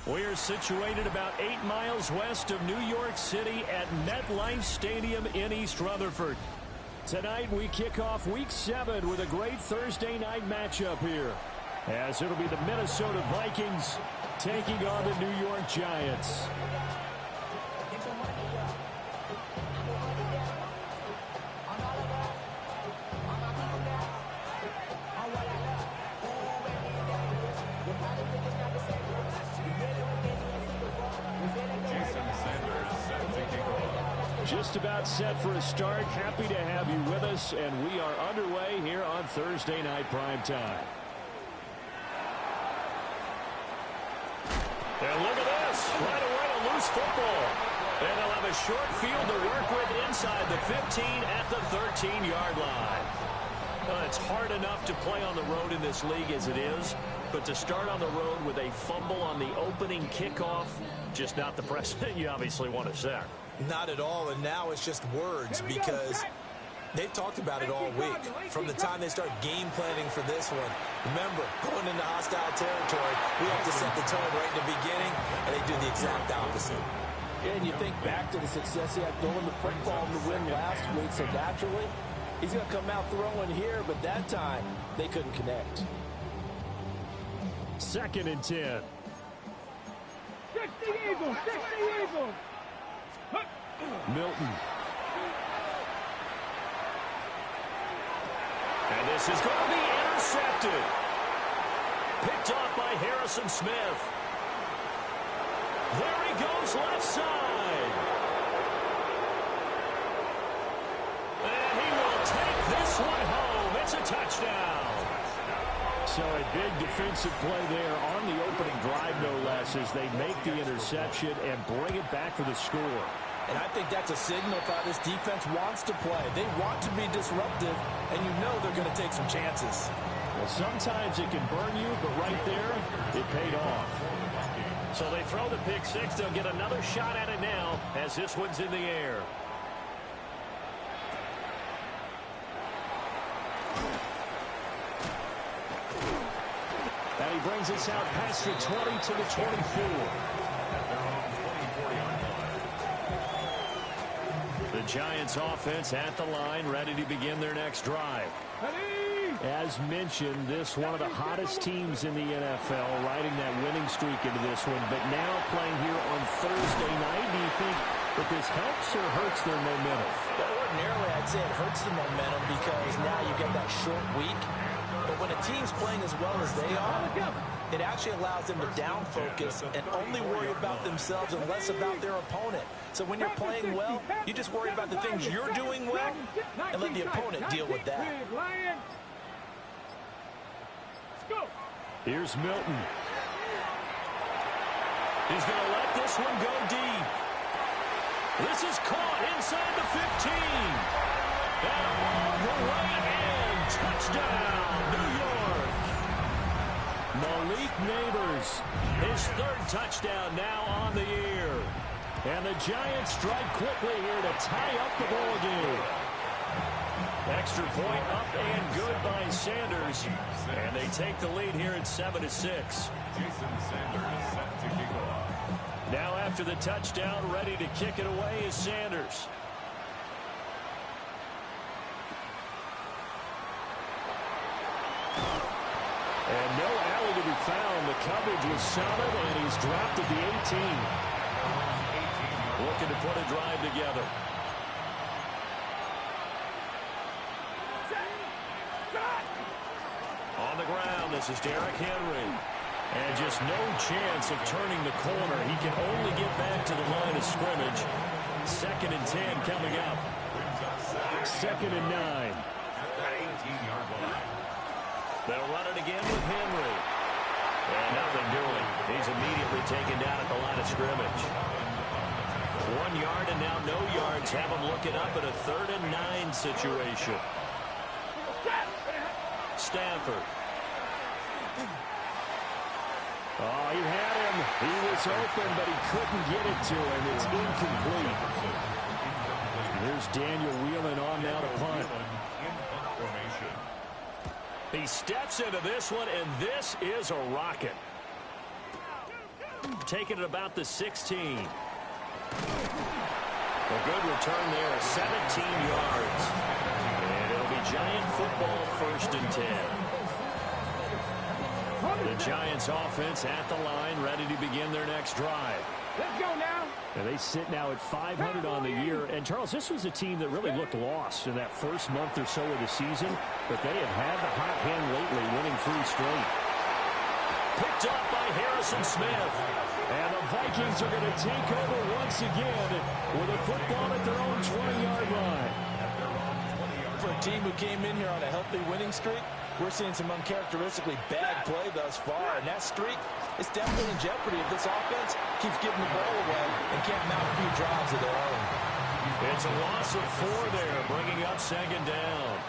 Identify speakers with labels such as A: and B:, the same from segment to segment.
A: We're situated about 8 miles west of New York City at MetLife Stadium in East Rutherford. Tonight we kick off Week 7 with a great Thursday night matchup here, as it'll be the Minnesota Vikings taking on the New York Giants. Just about set for a start. Happy to have you with us, and we are underway here on Thursday Night Primetime. And look at this. Right away, a loose football. And they'll have a short field to work with inside the 15 at the 13-yard line. It's hard enough to play on the road in this league as it is, but to start on the road with a fumble on the opening kickoff, just not the precedent you obviously want to set.
B: Not at all, and now it's just words because they've talked about it all week. From the time they start game planning for this one, remember, going into hostile territory, we have to set the tone right in the beginning, and they do the exact opposite.
C: And you think back to the success he had throwing the football to win last week, so naturally, he's going to come out throwing here, but that time, they couldn't connect.
A: 2nd and 10.
D: 60 Eagles, 60 Eagles.
A: Milton. And this is going to be intercepted. Picked off by Harrison Smith. There he goes left side. And he will take this one home. It's a touchdown. So a big defensive play there on the opening drive, no less, as they make the interception and bring it back for the score.
C: And I think that's a signal for how this defense wants to play. They want to be disruptive, and you know they're going to take some chances.
A: Well, sometimes it can burn you, but right there, it paid off. So they throw the pick six. They'll get another shot at it now as this one's in the air. And he brings us out past the 20 to the 24. The Giants offense at the line, ready to begin their next drive. As mentioned, this one of the hottest teams in the NFL, riding that winning streak into this one, but now playing here on Thursday night. Do you think that this helps or hurts their momentum?
C: Well, ordinarily, I'd say it hurts the momentum because now you get that short week. But when a team's playing as well as they are, it actually allows them to down focus and only worry about themselves and less about their opponent. So when you're playing well, you just worry about the things you're doing well and let the opponent deal with that.
A: Here's Milton. He's going to let this one go deep. This is caught inside the 15. And all the way in. Touchdown, New York. Malik Neighbors, his 3rd touchdown now on the year. And the Giants strike quickly here to tie up the ball game. Extra point up and good by Sanders. And they take the lead here at 7-6. Now after the touchdown, ready to kick it away is Sanders. And no alley to be found. The coverage was solid, and he's dropped at the 18. Looking to put a drive together. On the ground, this is Derrick Henry. And just no chance of turning the corner. He can only get back to the line of scrimmage. 2nd and 10 coming up. 2nd and 9. They'll run it again with Henry. And nothing doing. He's immediately taken down at the line of scrimmage. 1 yard and now no yards. Have him looking up at a 3rd and 9 situation. Stafford. Oh, he had him. He was open, but he couldn't get it to him. It's incomplete. Here's Daniel Whelan on now to punt. He steps into this one, and this is a rocket. taken at about the 16. A good return there, 17 yards. And it'll be Giant football, 1st and 10. The Giants offense at the line, ready to begin their next drive.
D: Let's go now.
A: And they sit now at 500 on the year. And, Charles, this was a team that really looked lost in that first month or so of the season, but they have had the hot hand lately, winning 3 straight. Picked up by Harrison Smith. And the Vikings are going to take over once again with a football at their own 20-yard line.
C: For a team who came in here on a healthy winning streak, we're seeing some uncharacteristically bad play thus far, and that streak is definitely in jeopardy if this offense keeps giving the ball away and can't mount a few drives of their own.
A: It's a loss of 4 there, bringing up 2nd down.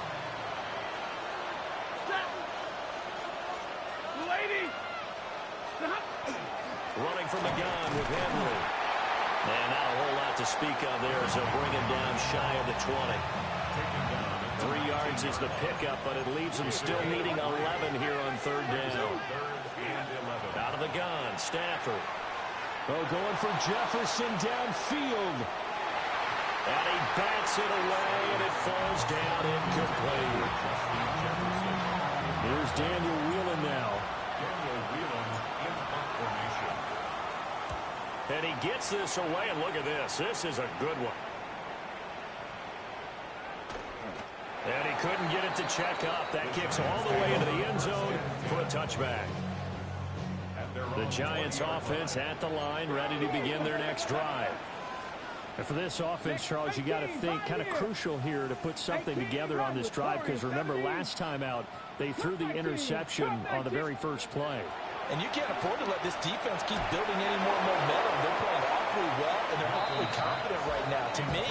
A: Running from the gun with Henry. And not a whole lot to speak of there as they'll bring him down shy of the 20. 3 yards is the pickup, but it leaves him still needing 11 here on 3rd down. Out of the gun, Stafford. Oh, going for Jefferson downfield. And he bats it away, and it falls down incomplete. Here's Daniel Whelan now. And he gets this away, and look at this. This is a good one. And he couldn't get it to check up. That kicks all the way into the end zone for a touchback. The Giants offense at the line, ready to begin their next drive. And for this offense, Charles, you got to think kind of crucial here to put something together on this drive, because remember last time out, they threw the interception on the very first play.
C: And you can't afford to let this defense keep building any more momentum. They're playing awfully well, and they're awfully confident right now. To me,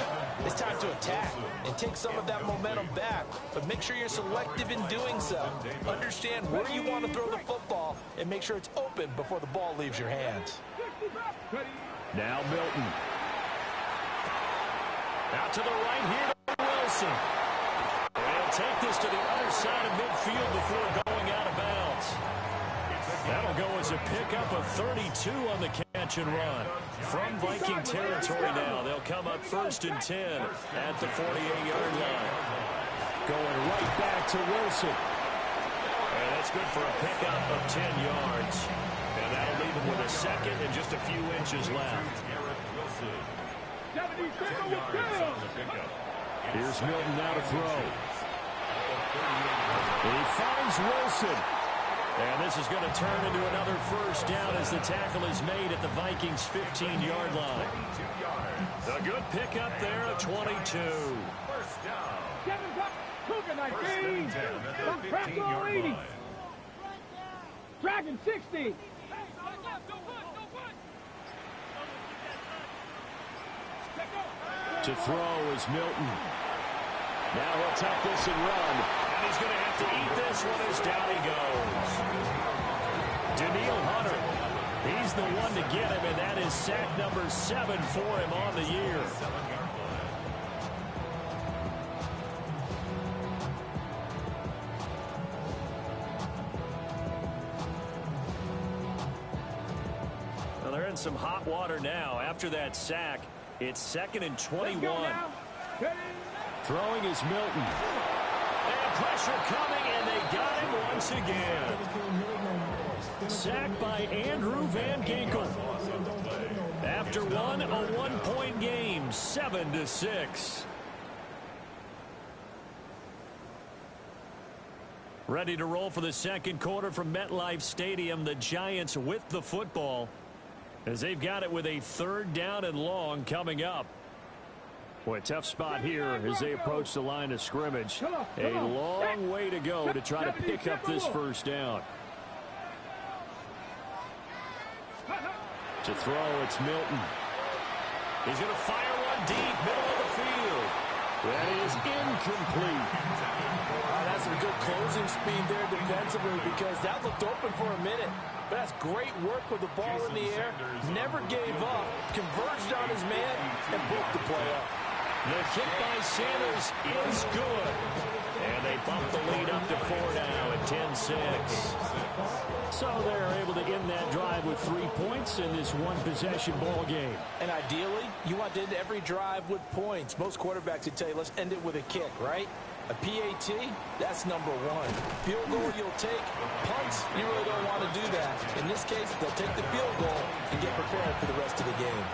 C: it's time to attack and take some of that momentum back. But make sure you're selective in doing so. Understand where you want to throw the football and make sure it's open before the ball leaves your hands.
A: Now Milton. Out to the right here to Wilson. They'll take this to the other side of midfield before going out of bounds. That'll go as a pickup of 32 on the catch and run. From Viking territory now, they'll come up 1st and 10 at the 48-yard line. Going right back to Wilson. And that's good for a pickup of 10 yards. And that'll leave him with a second and just a few inches left. Here's Milton now to throw. He finds Wilson. And this is going to turn into another 1st down as the tackle is made at the Vikings' 15-yard line. A good pickup there at 22.
D: Dragon 60.
A: To throw is Milton. Now he'll tuck this and run. And he's going to have to eat this one as down he goes. Daniil Hunter. He's the one to get him, and that is sack number 7 for him on the year. Well, they're in some hot water now. After that sack, it's 2nd and 21. Throwing is Milton. And pressure coming, and they got him once again. Sacked by Andrew Van Ginkel. After a one-point game, 7-6. Ready to roll for the second quarter from MetLife Stadium. The Giants with the football as they've got it with a 3rd down and long coming up. Boy, tough spot here as they approach the line of scrimmage. A long way to go to try to pick up this 1st down. To throw, it's Milton. He's going to fire one deep, middle of the field. That is incomplete.
C: That's some good closing speed there defensively, because that looked open for a minute. But that's great work with the ball in the air. Never gave up, converged on his man, and broke the play up.
A: The kick by Sanders is good. And they bump the lead up to 4 now at 10-6. So they're able to end that drive with 3 points in this one-possession ball game.
C: And ideally, you want to end every drive with points. Most quarterbacks would tell you, let's end it with a kick, right? A PAT, that's number 1. Field goal you'll take. Punts, you really don't want to do that. In this case, they'll take the field goal and get prepared for the rest of the game.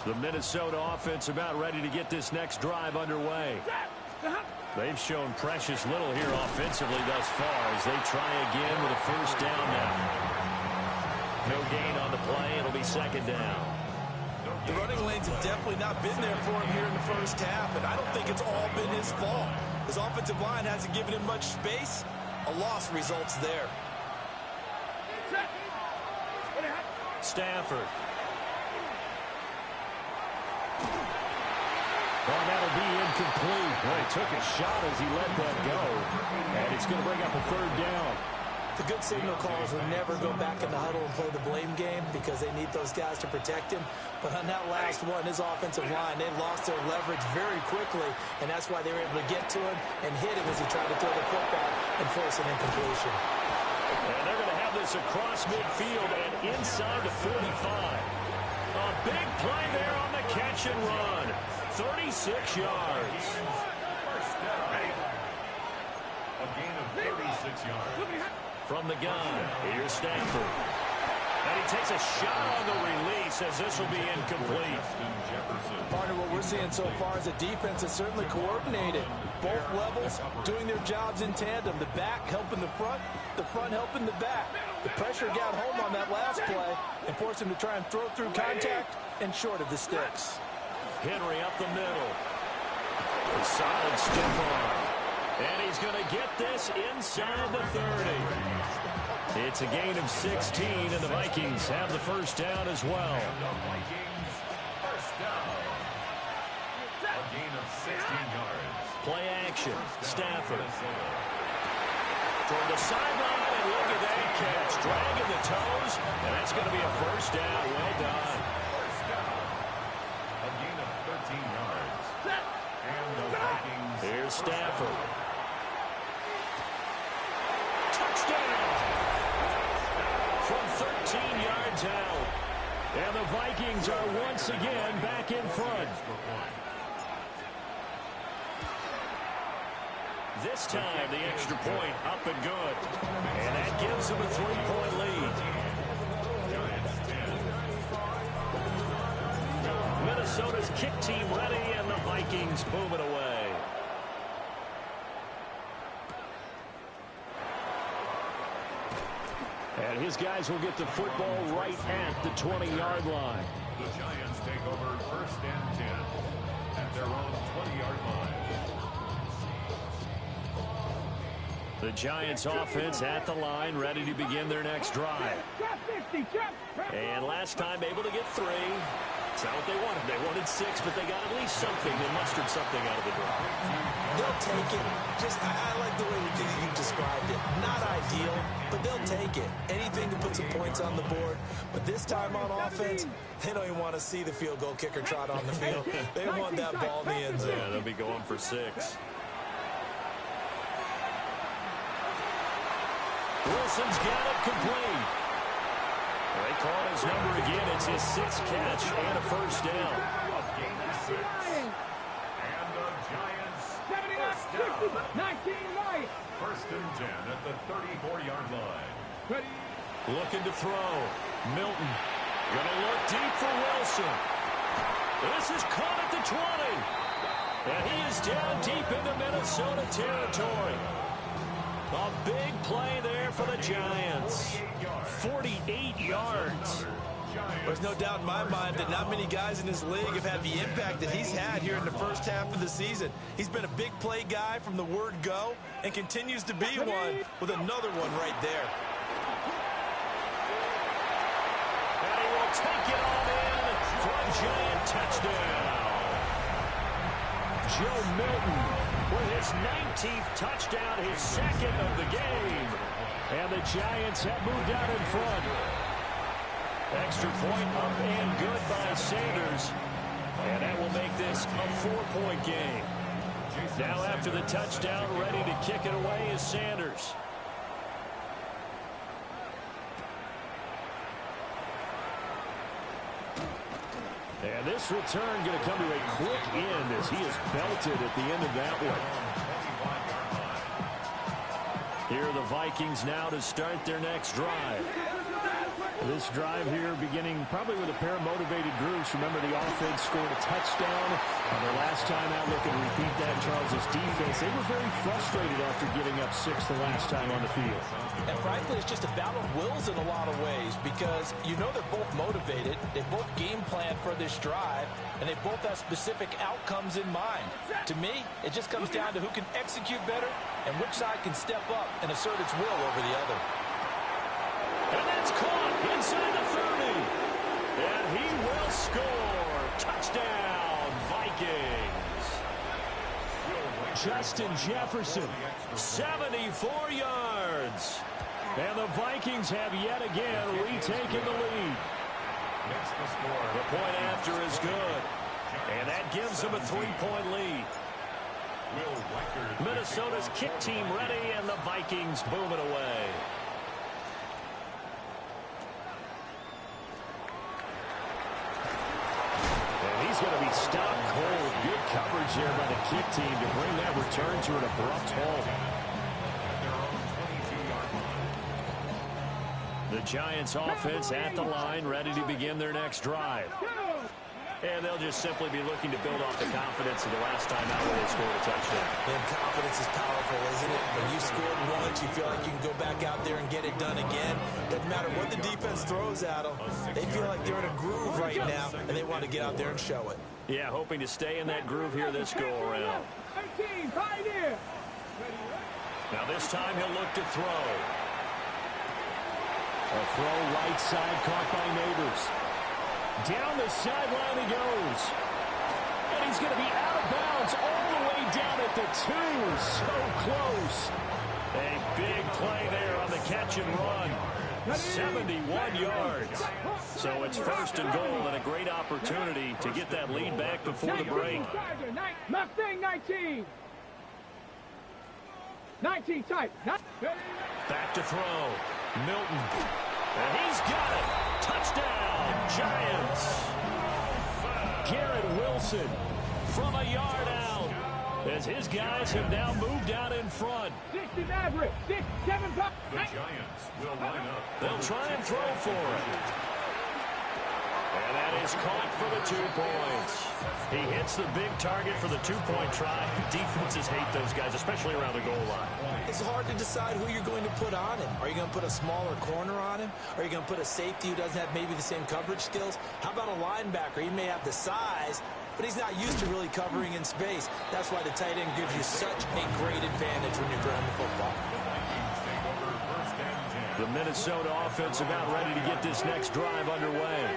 A: The Minnesota offense about ready to get this next drive underway. They've shown precious little here offensively thus far as they try again with a first down now. No gain on the play. It'll be second down.
B: The running lanes have definitely not been there for him here in the first half, and I don't think it's all been his fault. His offensive line hasn't given him much space. A loss results there.
A: Stafford. Well, that'll be incomplete. Boy, he took a shot as he let that go. And it's going to bring up a third down.
B: The good signal callers will never go back in the huddle and play the blame game because they need those guys to protect him. But on that last one, his offensive line, they lost their leverage very quickly, and that's why they were able to get to him and hit him as he tried to throw the football and force an incompletion.
A: And they're going to have this across midfield and inside the 45. A big play there on the catch and run. 36 yards.
E: First down. A gain of 36 yards.
A: From the gun, here's Stafford. And he takes a shot on the release as this will be incomplete.
C: Partner, what we're seeing so far is a defense that's certainly coordinated. Both levels doing their jobs in tandem. The back helping the front helping the back. The pressure got home on that last play and forced him to try and throw through contact and short of the sticks.
A: Henry up the middle. A solid stiff arm. And he's going to get this inside the 30. It's a gain of 16, and the Vikings have the first down as well.
E: Vikings first down. A gain of 16 yards.
A: Play action. Stafford. Toward the sideline, and look at that catch. Dragging the toes, and that's going to be a first down. Well done.
E: First down. A gain of 13 yards. And the Vikings.
A: Here's Stafford. Touchdown! From 13 yards out. And the Vikings are once again back in front. This time, the extra point up and good. And that gives them a 3-point lead. Minnesota's kick team ready, and the Vikings move it away. And his guys will get the football right at the 20-yard line.
E: The Giants take over first and 10 at their own 20-yard line.
A: The Giants offense at the line, ready to begin their next drive. And last time able to get 3. It's not what they wanted. They wanted 6, but they got at least something. They mustered something out of the drive.
B: They'll take it. I like the way you described it. Not ideal, but they'll take it. Anything to put some points on the board. But this time on offense, they don't even want to see the field goal kicker trot on the field. They want that ball in the end zone.
A: Yeah, they'll be going for 6. Wilson's got it complete. They call his number again. It's his 6th catch and a first down.
E: A gain of 6. And the Giants first down. First and 10 at the 34-yard line.
A: Looking to throw. Milton. Gonna look deep for Wilson. This is caught at the 20. And he is down deep into Minnesota territory. A big play there for the Giants. 48 yards.
B: There's no doubt in my mind that not many guys in this league have had the impact that he's had here in the first half of the season. He's been a big play guy from the word go and continues to be one with another one right there.
A: And he will take it all in for a Giant touchdown. Joe Milton with his 19th touchdown, his second of the game. And the Giants have moved out in front. Extra point up and good by Sanders. And that will make this a 4-point game. Now after the touchdown, ready to kick it away is Sanders. And this return going to come to a quick end as he is belted at the end of that one. Here are the Vikings now to start their next drive. This drive here beginning probably with a pair of motivated groups. Remember, the offense scored a touchdown. And their last time out, looking to repeat that, Charles' defense, they were very frustrated after giving up 6 the last time on the field.
C: And frankly, it's just a battle of wills in a lot of ways because you know they're both motivated. They both game plan for this drive, and they both have specific outcomes in mind. To me, it just comes down to who can execute better and which side can step up and assert its will over the other.
A: And that's caught inside the 30. And he will score. Touchdown, Vikings. Justin Jefferson, 74 yards. And the Vikings have yet again retaken the lead. The point after is good. And that gives them a 3-point lead. Minnesota's kick team ready, and the Vikings boom it away. He's going to be stopped cold. Good coverage here by the kick team to bring that return to an abrupt halt. The Giants offense at the line, ready to begin their next drive. And they'll just simply be looking to build off the confidence of the last time out where they scored a touchdown.
B: And confidence is powerful, isn't it? When you scored once, you feel like you can go back out there and get it done again. Doesn't matter what the defense throws at them. They feel like they're in a groove right now, and they want to get out there and show it.
A: Yeah, hoping to stay in that groove here this go-around. Now this time he'll look to throw. A throw right side caught by Neighbors. Down the sideline he goes. And he's going to be out of bounds all the way down at the 2. So close. A big play there on the catch and run. 71 yards. So it's 1st and goal and a great opportunity to get that lead back before the break.
D: Mustang 19. 19 type.
A: Back to throw. Milton. And he's got it. Touchdown, Giants. Garrett Wilson from a yard out as his guys have now moved out in front.
D: 60 Maverick. 6, 7, 5.
E: The Giants will line up.
A: They'll try and throw for it. And that is caught for the 2 points. He hits the big target for the 2-point try. Defenses hate those guys, especially around the goal line.
B: It's hard to decide who you're going to put on him. Are you going to put a smaller corner on him? Are you going to put a safety who doesn't have maybe the same coverage skills? How about a linebacker? He may have the size, but he's not used to really covering in space. That's why the tight end gives you such a great advantage when you're throwing the football.
A: The Minnesota offense about ready to get this next drive underway.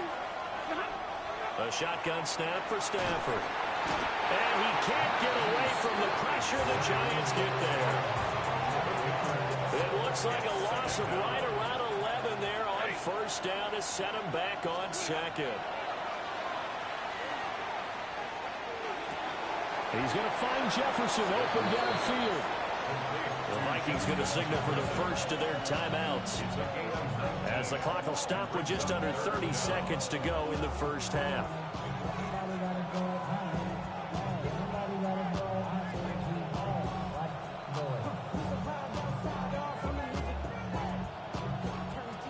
A: A shotgun snap for Stafford. And he can't get away from the pressure. The Giants get there. It looks like a loss of right around 11 there on 1st down to set him back on 2nd. He's going to find Jefferson open downfield. The Vikings going to signal for the first of their timeouts, as the clock will stop with just under 30 seconds to go in the first half.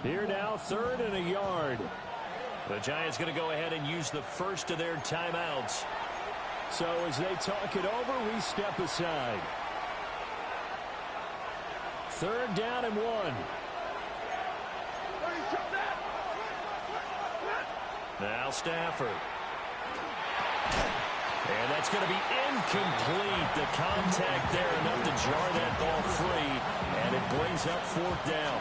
A: Here now, 3rd and a yard. The Giants going to go ahead and use the first of their timeouts. So as they talk it over, we step aside. 3rd down and 1. Now Stafford. And that's going to be incomplete. The contact there enough to jar that ball free, and it brings up fourth down.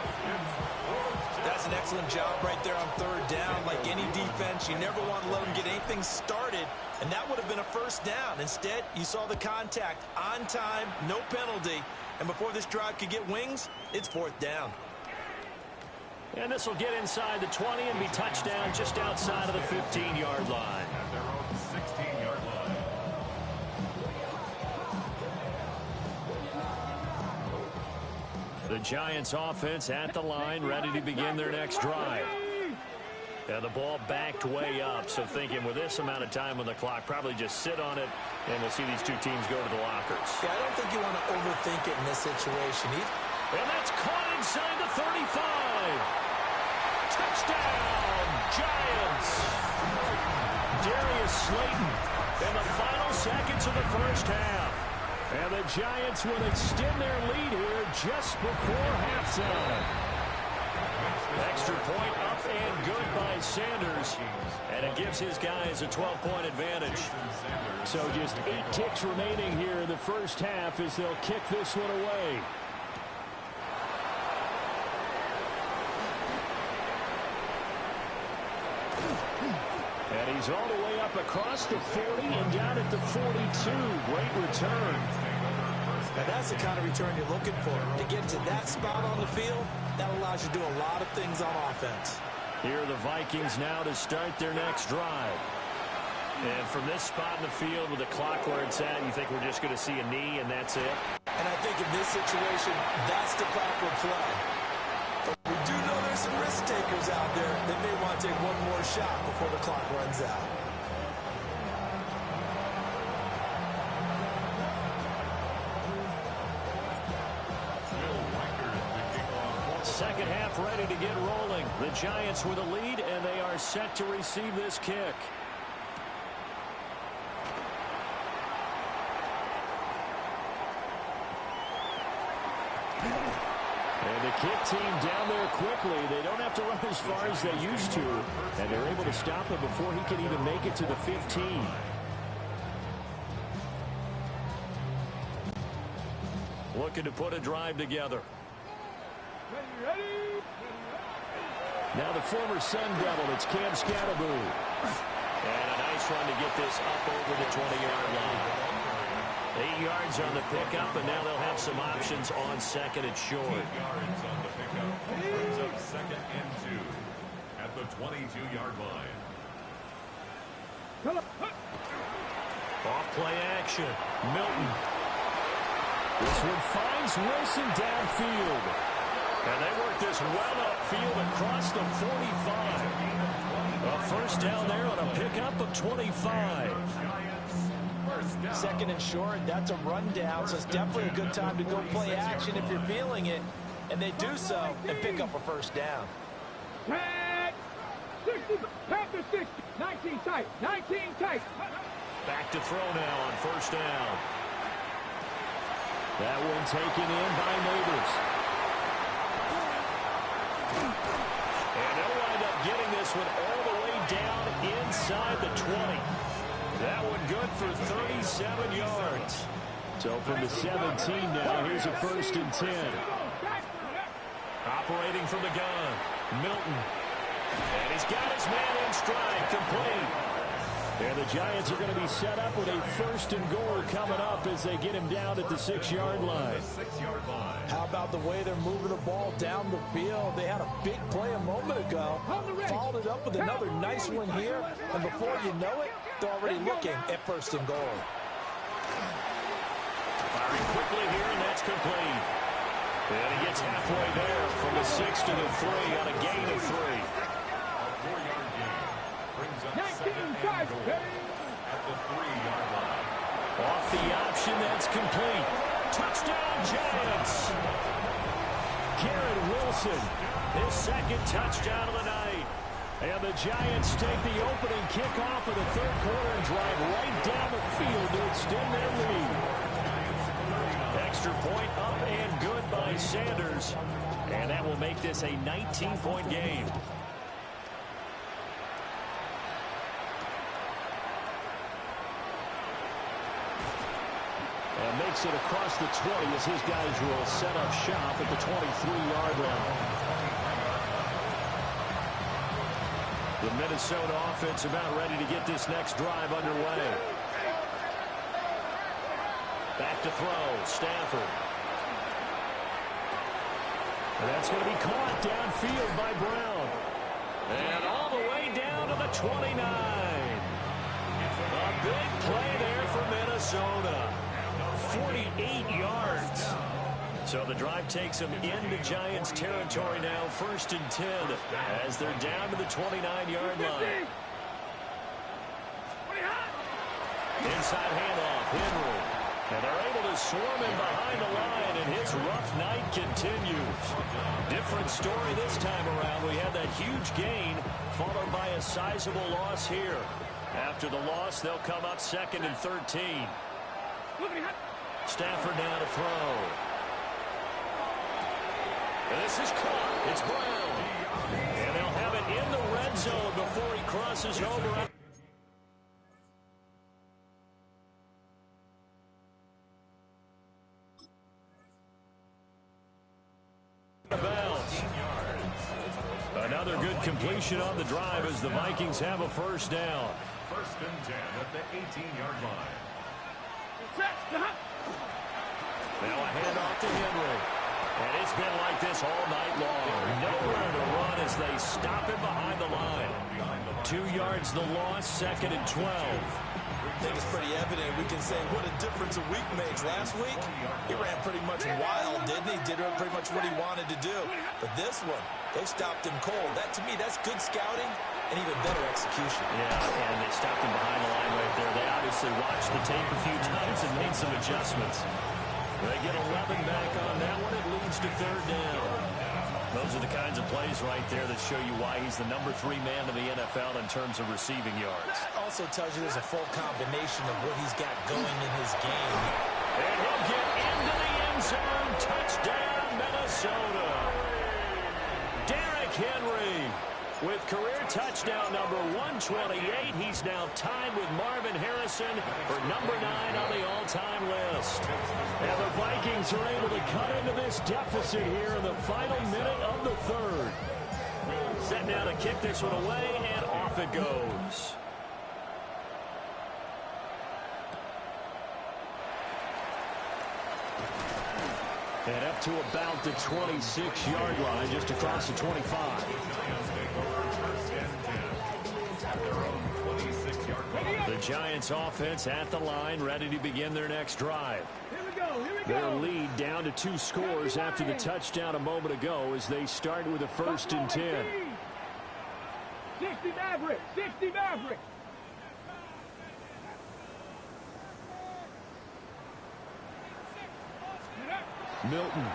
C: That's an excellent job right there on third down. Like any defense, you never want to let them get anything started, and that would have been a first down. Instead, you saw the contact on time, no penalty, and before this drive could get wings, it's fourth down.
A: And this will get inside the 20 and be touchdown just outside of the 15-yard line.
E: At their own 16-yard line.
A: The Giants offense at the line, ready to begin their next drive. And the ball backed way up, so thinking with this amount of time on the clock, probably just sit on it, and we'll see these two teams go to the lockers.
C: Yeah, I don't think you want to overthink it in this situation.
A: And that's caught inside the 35. Touchdown, Giants. Darius Slayton in the final seconds of the first half. And the Giants will extend their lead here just before halftime. Extra point up and good by Sanders. And it gives his guys a 12-point advantage. So just 8 ticks remaining here in the first half as they'll kick this one away. And he's all the way up across the 40 and down at the 42. Great return.
C: And that's the kind of return you're looking for. To get to that spot on the field, that allows you to do a lot of things on offense.
A: Here are the Vikings now to start their next drive. And from this spot in the field with the clock where it's at, you think we're just going to see a knee and that's it?
C: And I think in this situation, that's the proper play. But we do know there's some risk takers out there that may want to take one more shot before the clock runs out.
A: Second half ready to get rolling. The Giants with a lead, and they are set to receive this kick. And the kick team down there quickly. They don't have to run as far as they used to, and they're able to stop him before he can even make it to the 15. Looking to put a drive together. Now the former Sun Devil, it's Cam Scatteraboo. And a nice run to get this up over the 20-yard line. 8 yards on the pickup, and now they'll have some options on second and short.
E: 8 yards on the pickup. Brings up second and 2 at the 22-yard line.
A: Off play action. Milton. This one finds Wilson downfield. And they work this well upfield across the 45. A first down there on a pickup of 25.
C: Second and short, that's a rundown, so it's definitely a good time to go play action if you're feeling it. And they do so and pick up a first down.
D: 60, Panther 60, 19 tight, 19 tight.
A: Back to throw now on first down. That one taken in by Neighbors. And they'll wind up getting this one all the way down inside the 20. That one good for 37 yards. So from the 17 now, here's a first and 10. Operating from the gun, Milton. And he's got his man in stride, complete. And the Giants are going to be set up with a first and goal coming up as they get him down at the 6-yard line.
C: How about the way they're moving the ball down the field? They had a big play a moment ago. Followed it up with another nice one here. And before you know it, they're already looking at first and goal.
A: Firing quickly here, and that's complete. And he gets halfway there from the 6 to the 3 on a gain of 3.
E: A 4-yard gain. Brings up second and goal at the 3-yard line.
A: Off the option, that's complete. Touchdown, Giants! Garrett Wilson, his second touchdown of the night. And the Giants take the opening kickoff of the third quarter and drive right down the field to extend their lead. Extra point up and good by Sanders. And that will make this a 19-point game. takes it across the 20 as his guys will set up shop at the 23-yard line. The Minnesota offense about ready to get this next drive underway. Back to throw, Stafford. And that's going to be caught downfield by Brown. And all the way down to the 29. A big play there for Minnesota. 48 yards. So the drive takes them into Giants territory now, 1st and 10, as they're down to the 29-yard line. Inside handoff, Henry. And they're able to swarm him behind the line, and his rough night continues. Different story this time around. We had that huge gain, followed by a sizable loss here. After the loss, they'll come up 2nd and 13. Stafford now to throw. And this is caught. It's Brown. And they'll have it in the red zone before he crosses over. Another good completion on the drive as the Vikings have a first down.
E: 1st and 10 at the 18-yard line.
A: Now a handoff to Henry. And it's been like this all night long. Nowhere to run as they stop him behind the line. 2 yards the loss, 2nd and 12.
B: I think it's pretty evident. We can say what a difference a week makes. Last week, he ran pretty much wild, didn't he? Did pretty much what he wanted to do. But this one, they stopped him cold. That, to me, that's good scouting and even better execution.
A: Yeah, and they stopped him behind the line right there. They obviously watched the tape a few times and made some adjustments. They get 11 back on that one. It leads to 3rd down. Those are the kinds of plays right there that show you why he's the number 3 man in the NFL in terms of receiving yards.
B: Also tells you there's a full combination of what he's got going in his game.
A: And he'll get into the end zone. Touchdown, Minnesota. Derrick Henry with career touchdown number 128. He's now tied with Marvin Harrison for number 9 on the all-time list. And the Vikings are able to cut into this deficit here in the final minute of the 3rd. Set now to kick this one away, and off it goes. And up to about the 26-yard line, just across the 25. The Giants offense at the line, ready to begin their next drive. Their lead down to 2 scores after the touchdown a moment ago as they start with a 1st and 10.
D: 60 Maverick, 60 Maverick.
A: Milton.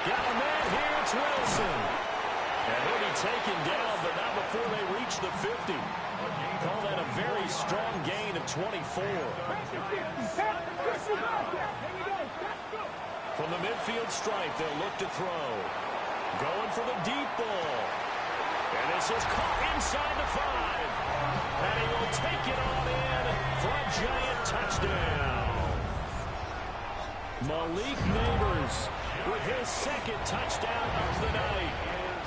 A: Got a man here, it's Wilson. And he'll be taken down, but not before they reach the 50. Call that a very strong gain of 24. From the midfield stripe, they'll look to throw. Going for the deep ball. And this is caught inside the 5. And he will take it on in for a Giant touchdown. Malik Neighbors with his 2nd touchdown of the night.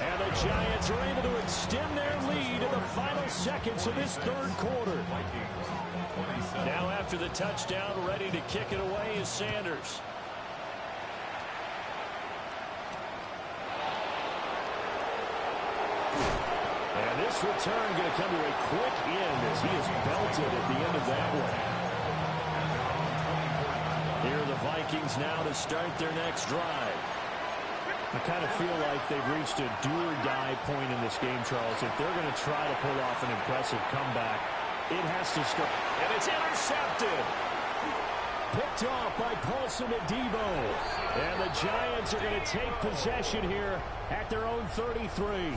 A: And the Giants are able to extend their lead in the final seconds of this 3rd quarter. Now after the touchdown, ready to kick it away is Sanders. And this return going to come to a quick end as he is belted at the end of that one. Here are the Vikings now to start their next drive. I kind of feel like they've reached a do-or-die point in this game, Charles. If they're going to try to pull off an impressive comeback, it has to start. And it's intercepted. Picked off by Paulson Adebo. And the Giants are going to take possession here at their own 33.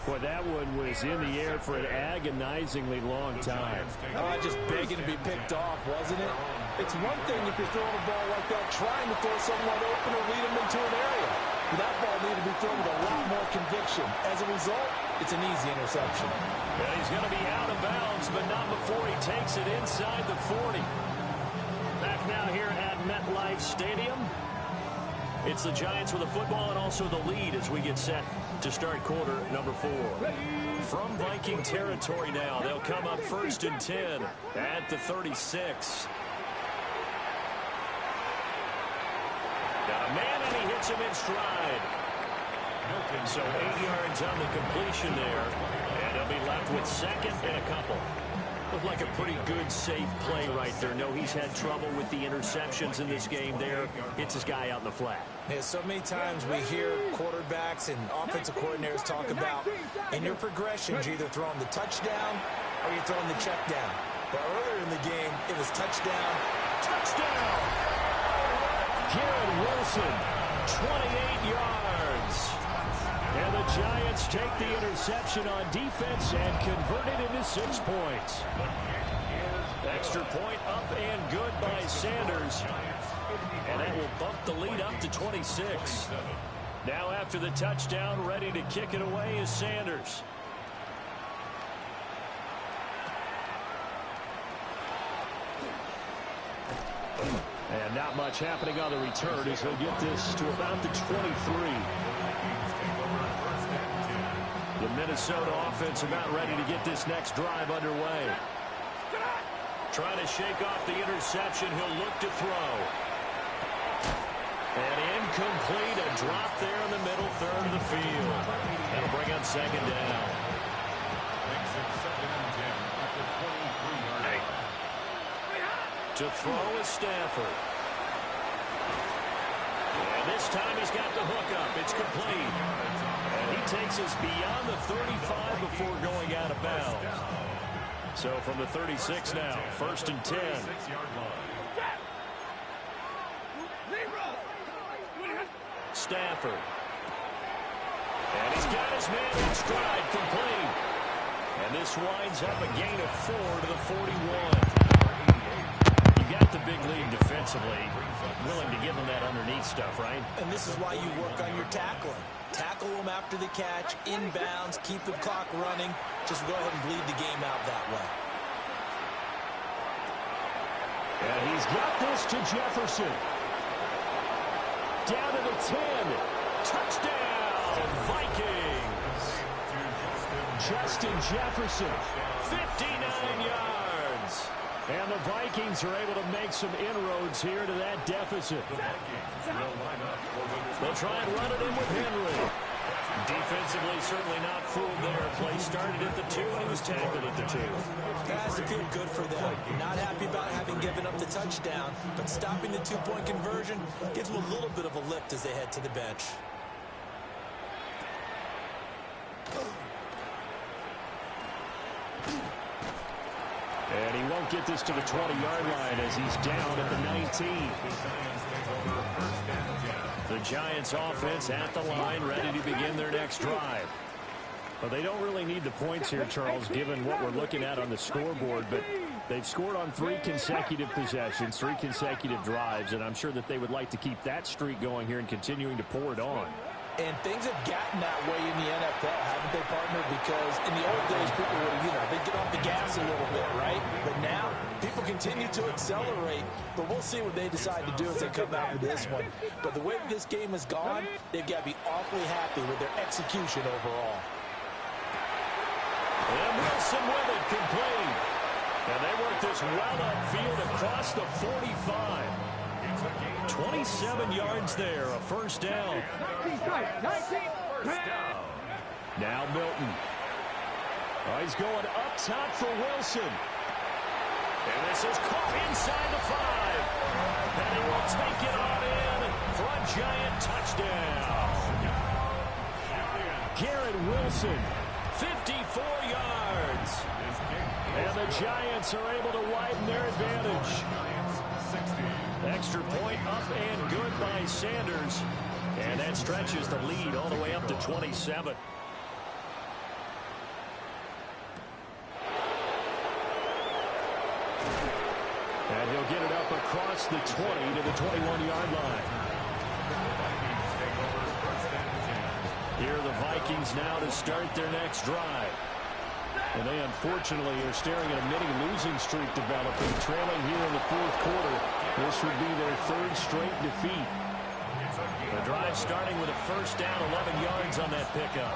A: Boy, that one was in the air for an agonizingly long time.
C: Just begging to be picked off, wasn't it? It's one thing if you're throwing a ball like that, trying to throw someone open or lead them into an area. But that ball needed to be thrown with a lot more conviction. As a result, it's an easy interception.
A: And he's going to be out of bounds, but not before he takes it inside the 40. MetLife Stadium. It's the Giants with the football and also the lead as we get set to start quarter number 4. From Viking territory now, they'll come up 1st and 10 at the 36. Got a man, and he hits him in stride. So 8 yards on the completion there, and he'll be left with 2nd and a couple. Looked like a pretty good, safe play right there. No, he's had trouble with the interceptions in this game there. Hits his guy out in the flat.
B: Yeah, so many times we hear quarterbacks and offensive coordinators talk about in your progressions, you're either throwing the touchdown or you're throwing the check down. But earlier in the game, it was touchdown.
A: Touchdown! Garrett Wilson, 28 yards. And the Giants take the interception on defense and convert it into 6 points. Extra point up and good by Sanders. And that will bump the lead up to 26. Now after the touchdown, ready to kick it away is Sanders. And not much happening on the return as he'll get this to about the 23. The Minnesota offense about ready to get this next drive underway. Trying to shake off the interception. He'll look to throw. And incomplete. A drop there in the middle third of the field. That'll bring on 2nd down. To throw is Stafford. And this time he's got the hook up. It's complete. And he takes us beyond the 35 before going out of bounds. So from the 36 now, 1st and 10. Stafford. And he's got his man in stride, complete. And this winds up a gain of 4 to the 41. You got the big lead defensively. Willing to give him that underneath stuff, right?
B: And this is why you work on your tackling. Tackle them after the catch, inbounds, keep the clock running. Just go ahead and bleed the game out that way.
A: And he's got this to Jefferson. Down to the 10. Touchdown, Vikings. Justin Jefferson, 59 yards. And the Vikings are able to make some inroads here to that deficit. They'll try and run it in with Henry. Defensively, certainly not fooled there. Play started at the 2, and he was tackled at the 2.
B: That has to feel good for them. Not happy about having given up the touchdown, but stopping the 2-point conversion gives them a little bit of a lift as they head to the bench.
A: And he won't get this to the 20-yard line as he's down at the 19. The Giants offense at the line, ready to begin their next drive. Well, they don't really need the points here, Charles, given what we're looking at on the scoreboard, but they've scored on 3 consecutive possessions, 3 consecutive drives, and I'm sure that they would like to keep that streak going here and continuing to pour it on.
C: And things have gotten that way in the NFL, haven't they, partner? Because in the old days, people would, they'd get off the gas a little bit, right? But now, people continue to accelerate, but we'll see what they decide to do as they come out with this one. But the way that this game has gone, they've got to be awfully happy with their execution overall.
A: And Wilson with it, complete. And they work this well upfield across the 45. 27 yards there, a 1st down. Now Milton. Oh, he's going up top for Wilson. And this is caught inside the 5. And he will take it on in for a Giant touchdown. Garrett Wilson, 54 yards. And the Giants are able to widen their advantage. Extra point up and good by Sanders. And that stretches the lead all the way up to 27. And he'll get it up across the 20 to the 21-yard line. Here are the Vikings now to start their next drive. And they unfortunately are staring at a mini losing streak developing, trailing here in the fourth quarter. This would be their third straight defeat. The drive starting with a first down, 11 yards on that pickup.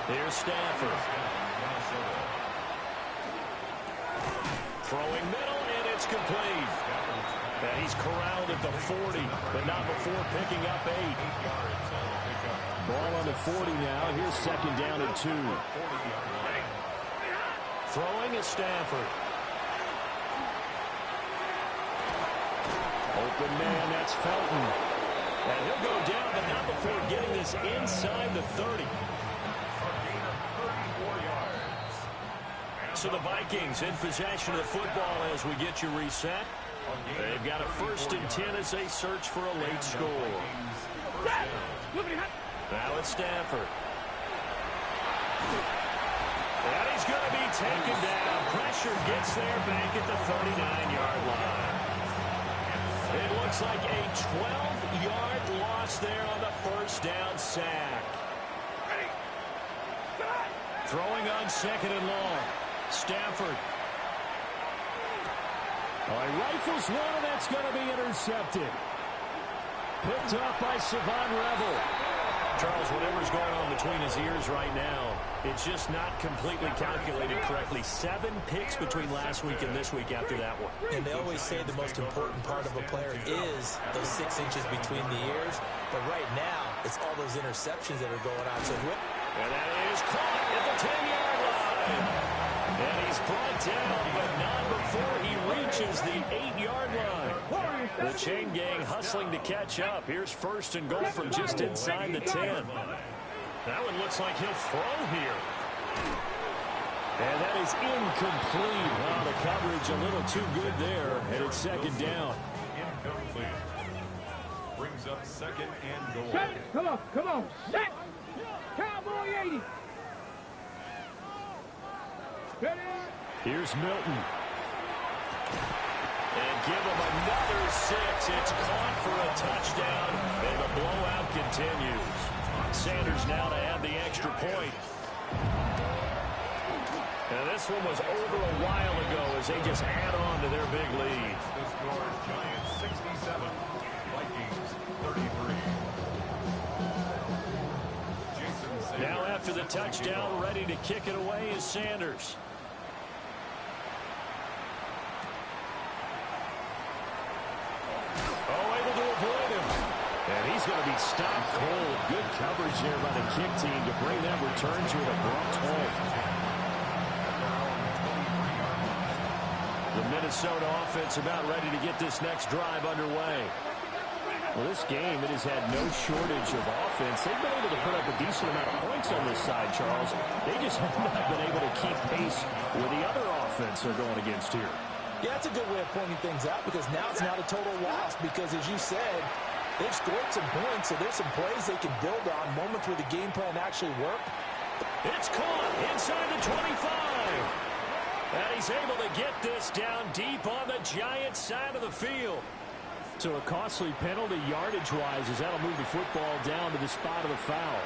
A: Here's Stafford. Throwing middle, and it's complete. And he's corralled at the 40, but not before picking up 8. Ball on the 40 now. Here's second down and 2. Throwing is Stafford. Open man, that's Felton. And he'll go down, but not before getting this inside the 30. So the Vikings in possession of the football as we get you reset. They've got a first and 10 as they search for a late score. Now it's Stafford. And he's going to be taken down. Pressure gets there back at the 39-yard line. It looks like a 12-yard loss there on the first down sack. Throwing on second and long. Stafford. He rifles one, and that's going to be intercepted. Picked up by Savon Revel. Charles, whatever's going on between his ears right now, it's just not completely calculated correctly. 7 picks between last week and this week after that one.
B: And they always say the most important part of a player is those 6 inches between the ears. But right now, it's all those interceptions that are going on. So
A: and that is caught at the 10-yard line. And he's brought down, but not before he reaches the 8-yard line. The chain gang hustling to catch up. Here's first and goal from just inside the 10. That one looks like he'll throw here. And that is incomplete. Oh, the coverage a little too good there, and it's second down.
E: Incomplete. Brings up second and goal.
D: Come on. Set. Cowboy 80. Ready?
A: Here's Milton. And give him another 6. It's caught for a touchdown, and the blowout continues. Sanders now to add the extra point. And this one was over a while ago as they just add on to their big lead.
E: The score is Giants 67, Vikings 33.
A: Now after the touchdown, ready to kick it away is Sanders. Able to avoid him. And he's going to be stopped cold. Good coverage there by the kick team to bring that return to an abrupt halt. The Minnesota offense about ready to get this next drive underway. Well, this game, it has had no shortage of offense. They've been able to put up a decent amount of points on this side, Charles. They just have not been able to keep pace with the other offense they're going against here.
C: Yeah, that's a good way of pointing things out because now it's not a total loss because, as you said, they've scored some points, so there's some plays they can build on, moments where the game plan actually worked.
A: It's caught inside the 25. And he's able to get this down deep on the Giants side of the field. So a costly penalty yardage-wise as that'll move the football down to the spot of the foul.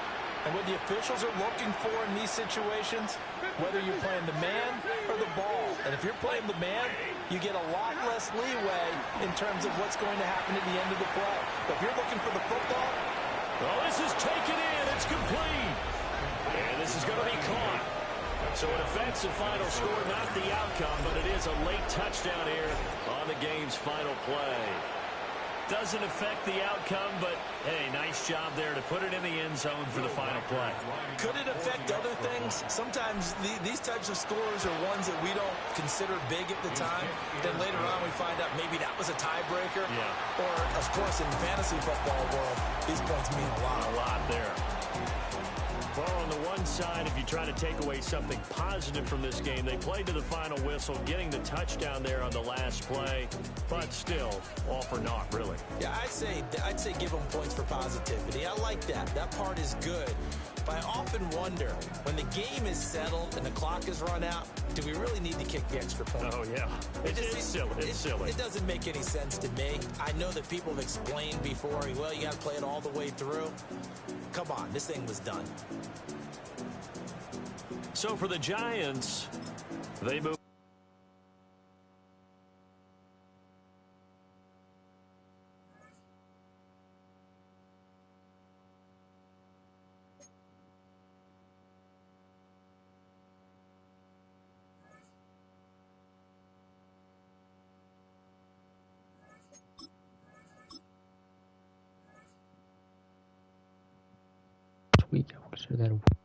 C: And what the officials are looking for in these situations, whether you're playing the man or the ball, and if you're playing the man, you get a lot less leeway in terms of what's going to happen at the end of the play. But if you're looking for the football,
A: well, this is taken in. It's complete. And this is going to be caught. So it affects the final score, not the outcome, but it is a late touchdown here on the game's final play. Doesn't affect the outcome, but, hey, nice job there to put it in the end zone for the final play.
B: Could it affect other things? Sometimes these types of scores are ones that we don't consider big at the time. Then later on we find out maybe that was a tiebreaker.
A: Yeah.
B: Or, of course, in the fantasy football world, these points mean a lot.
A: A lot there. Well, on the one side, if you try to take away something positive from this game, they played to the final whistle, getting the touchdown there on the last play, but still, all for naught, really.
B: Yeah, I'd say give them points for positivity. I like that. That part is good. But I often wonder, when the game is settled and the clock is run out, do we really need to kick the extra point?
A: Oh, yeah. It's silly. It's silly.
B: It doesn't make any sense to me. I know that people have explained before, well, you got to play it all the way through. Come on, this thing was done.
A: So for the Giants, they move.
F: Sweet, I will show that.